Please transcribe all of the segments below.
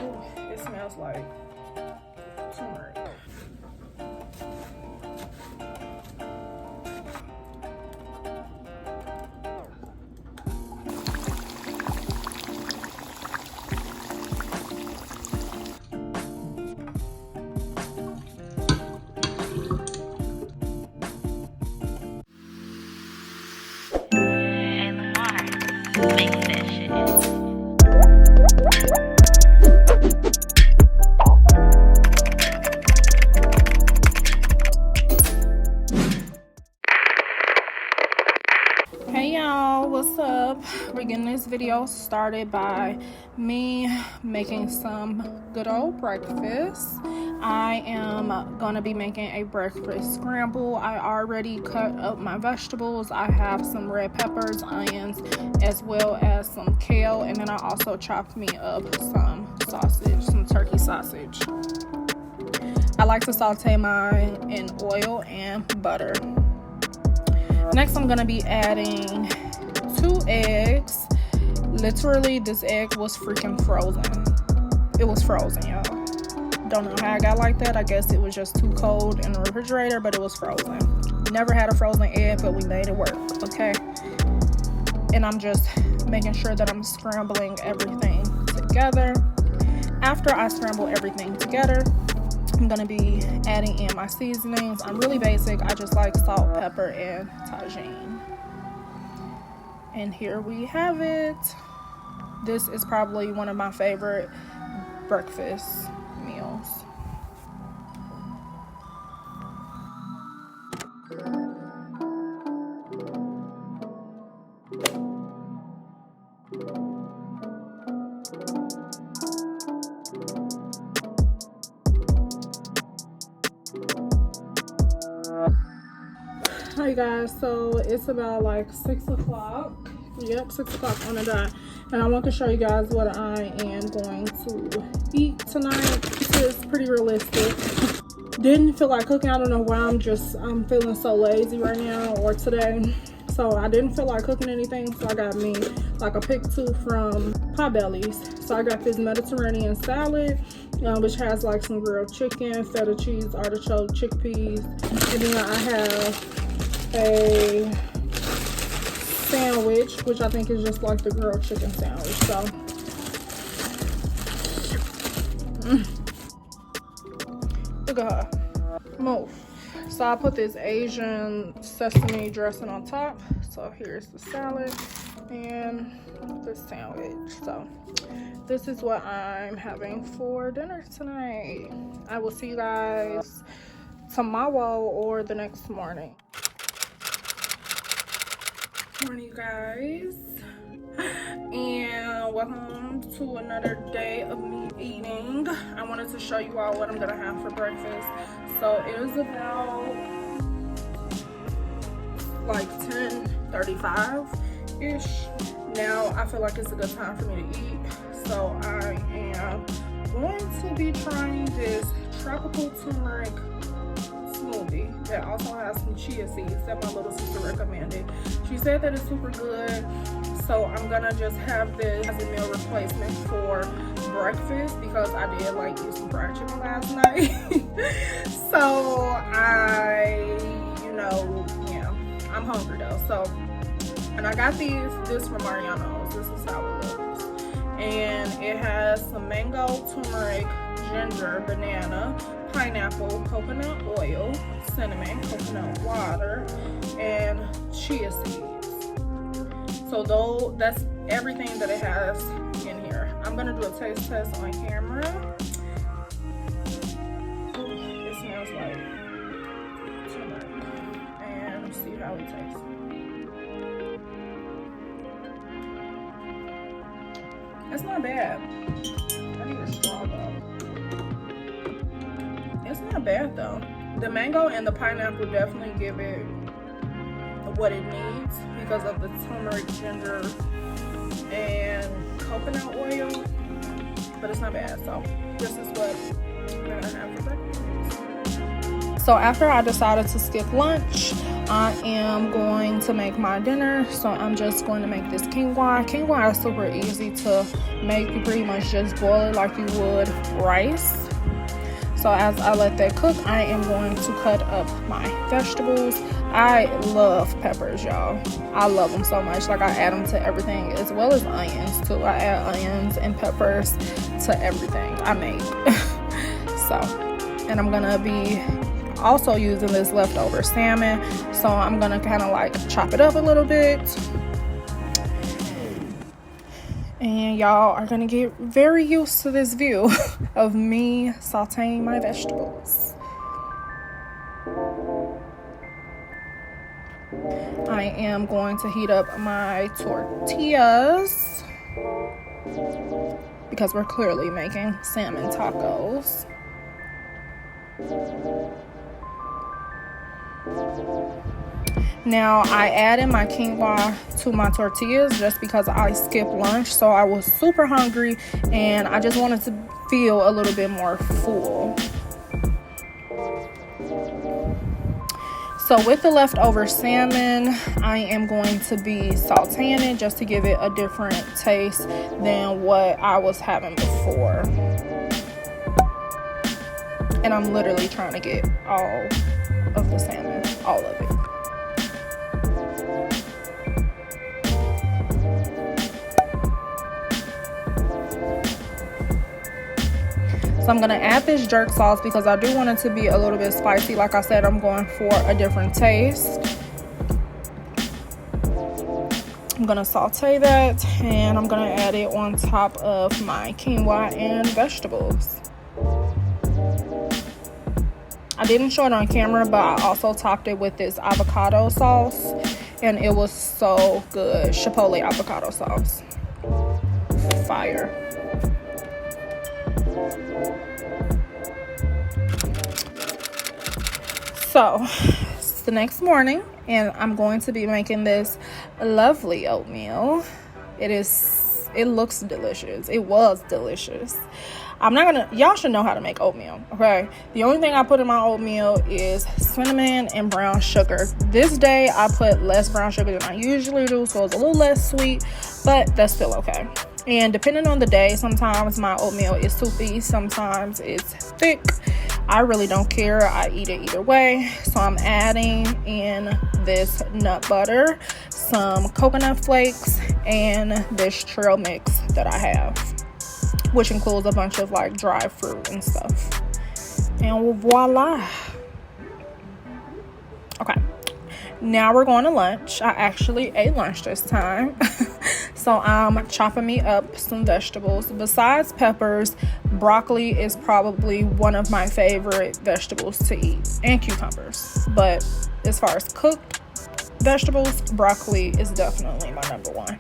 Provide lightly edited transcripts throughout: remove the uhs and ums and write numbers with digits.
Ooh, it smells like turmeric. Hey Lamar, mix that shit. Hey y'all, what's up? We're getting this video started by me making some good old breakfast. I am gonna be making a breakfast scramble. I already cut up my vegetables. I have some red peppers, onions, as well as some kale, and then I also chopped me up some sausage, some turkey sausage. I like to saute mine in oil and butter. Next, I'm gonna be adding 2 eggs. Literally, this egg was freaking frozen. It was frozen, y'all. Don't know how I got like that. I guess it was just too cold in the refrigerator, but it was frozen. Never had a frozen egg, but we made it work, okay? And I'm just making sure that I'm scrambling everything together. After I scramble everything together, I'm gonna be adding in my seasonings. I'm really basic. I just like salt, pepper, and tagine. And here we have it. This is probably one of my favorite breakfast meals. Hi guys, so it's about like 6 o'clock. Yep, 6 o'clock on the dot, and I want to show you guys what I am going to eat tonight. This is pretty realistic. Didn't feel like cooking. I don't know why. I'm feeling so lazy right now, or today, so I didn't feel like cooking anything. So I got me like a pick 2 from Potbelly's. So I got this Mediterranean salad, which has like some grilled chicken, feta cheese, artichoke, chickpeas, and then I have a sandwich, which I think is just like the grilled chicken sandwich. So look at her move. So I put this Asian sesame dressing on top. So here's the salad and the sandwich. So this is what I'm having for dinner tonight. I will see you guys tomorrow or the next morning. Morning, guys, and welcome to another day of me eating. I wanted to show you all what I'm gonna have for breakfast. So it is about like 10:35 ish. Now I feel like it's a good time for me to eat, so I am going to be trying this tropical turmeric smoothie that also has some chia seeds that my little sister recommended. She said that it's super good, so I'm gonna just have this as a meal replacement for breakfast because I did like eat some fried chicken last night. So I'm hungry though. So, and I got this from Mariano's. This is how it looks, and it has some mango, turmeric, ginger, banana, pineapple, coconut oil, cinnamon, coconut water, and chia seeds. So that's everything that it has in here. I'm gonna do a taste test on camera. It smells like turmeric, and see how it tastes. It's not bad. I need a straw though. It's not bad though. The mango and the pineapple definitely give it what it needs because of the turmeric, ginger, and coconut oil. But it's not bad. So this is what we're gonna have for breakfast. So after I decided to skip lunch, I am going to make my dinner, so I'm just going to make this quinoa. Quinoa is super easy to make. You pretty much just boil it like you would rice. So as I let that cook, I am going to cut up my vegetables. I love peppers, y'all. I love them so much. Like, I add them to everything, as well as onions too. I add onions and peppers to everything I make. So, and I'm gonna be also using this leftover salmon, so I'm gonna kind of like chop it up a little bit, and y'all are gonna get very used to this view of me sauteing my vegetables. I am going to heat up my tortillas because we're clearly making salmon tacos. Now, I added my quinoa to my tortillas just because I skipped lunch, so I was super hungry and I just wanted to feel a little bit more full. So with the leftover salmon, I am going to be sauteing it just to give it a different taste than what I was having before. And I'm literally trying to get all of the salmon, all of it. So I'm going to add this jerk sauce because I do want it to be a little bit spicy. Like I said, I'm going for a different taste. I'm going to saute that, and I'm going to add it on top of my quinoa and vegetables. I didn't show it on camera, but I also topped it with this avocado sauce, and it was so good. Chipotle avocado sauce. Fire. So it's the next morning, and I'm going to be making this lovely oatmeal. It looks delicious. It was delicious. Y'all should know how to make oatmeal, okay? The only thing I put in my oatmeal is cinnamon and brown sugar. This day I put less brown sugar than I usually do, so it's a little less sweet, but that's still okay. And depending on the day, sometimes my oatmeal is soupy, sometimes it's thick. I really don't care. I eat it either way. So I'm adding in this nut butter, some coconut flakes, and this trail mix that I have, which includes a bunch of like dried fruit and stuff. And voila. Okay, now we're going to lunch. I actually ate lunch this time. So I'm chopping me up some vegetables. Besides peppers, broccoli is probably one of my favorite vegetables to eat, and cucumbers. But as far as cooked vegetables, broccoli is definitely my number one.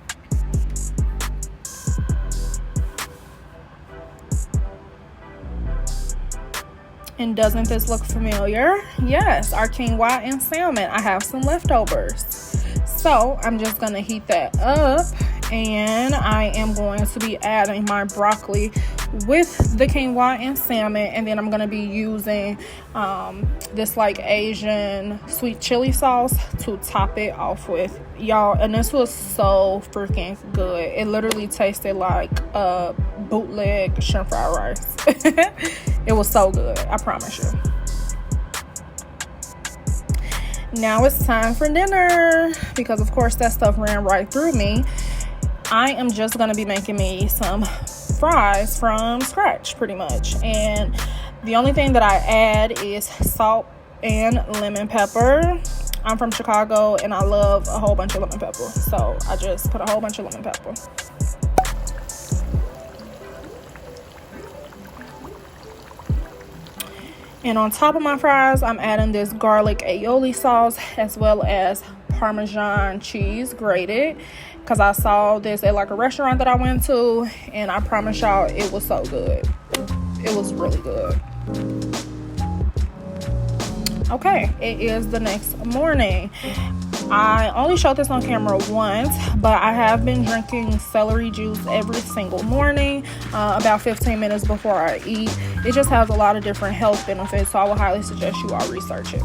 And doesn't this look familiar? Yes, our quinoa and salmon. I have some leftovers. So I'm just going to heat that up, and I am going to be adding my broccoli with the quinoa and salmon, and then I'm going to be using this like Asian sweet chili sauce to top it off with, y'all. And this was so freaking good. It literally tasted like bootleg shrimp fried rice. It was so good, I promise you. Now it's time for dinner, because of course that stuff ran right through me. I am just going to be making me some fries from scratch pretty much, and the only thing that I add is salt and lemon pepper. I'm from Chicago and I love a whole bunch of lemon pepper, so I just put a whole bunch of lemon pepper. And on top of my fries, I'm adding this garlic aioli sauce as well as Parmesan cheese grated, because I saw this at like a restaurant that I went to, and I promise y'all it was so good. It was really good. Okay, it is the next morning. I only showed this on camera once, but I have been drinking celery juice every single morning, about 15 minutes before I eat. It just has a lot of different health benefits, so I would highly suggest you all research it.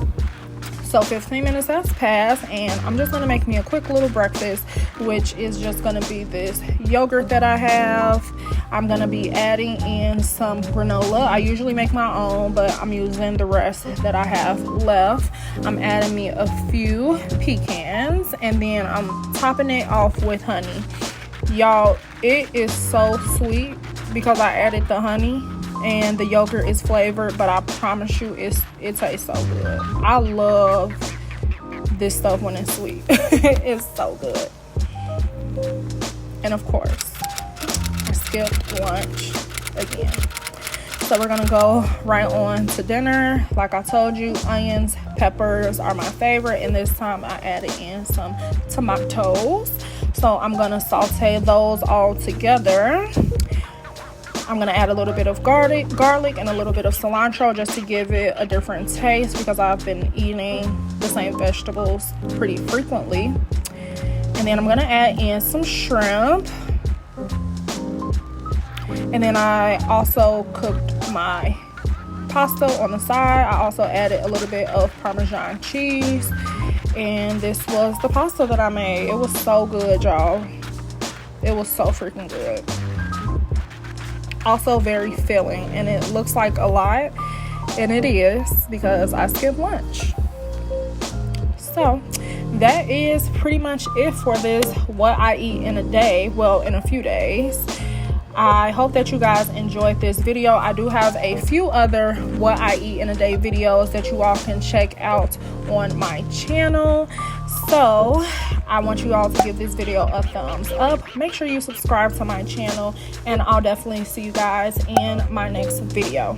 So 15 minutes has passed, and I'm just gonna make me a quick little breakfast, which is just gonna be this yogurt that I have. I'm gonna be adding in some granola. I usually make my own, but I'm using the rest that I have left. I'm adding me a few pecans, and then I'm topping it off with honey. Y'all, it is so sweet because I added the honey, and the yogurt is flavored, but I promise you it tastes so good. I love this stuff when it's sweet. It's so good. And of course, I skipped lunch again. So we're gonna go right on to dinner. Like I told you, onions, peppers are my favorite, and this time I added in some tomatoes. So I'm gonna saute those all together. I'm gonna add a little bit of garlic and a little bit of cilantro just to give it a different taste, because I've been eating the same vegetables pretty frequently. And then I'm gonna add in some shrimp. And then I also cooked my pasta on the side. I also added a little bit of Parmesan cheese. And this was the pasta that I made. It was so good, y'all. It was so freaking good. Also very filling, and it looks like a lot, and it is, because I skipped lunch. So that is pretty much it for this what I eat in a day, well, in a few days. I hope that you guys enjoyed this video. I do have a few other what I eat in a day videos that you all can check out on my channel. So I want you all to give this video a thumbs up. Make sure you subscribe to my channel, and I'll definitely see you guys in my next video.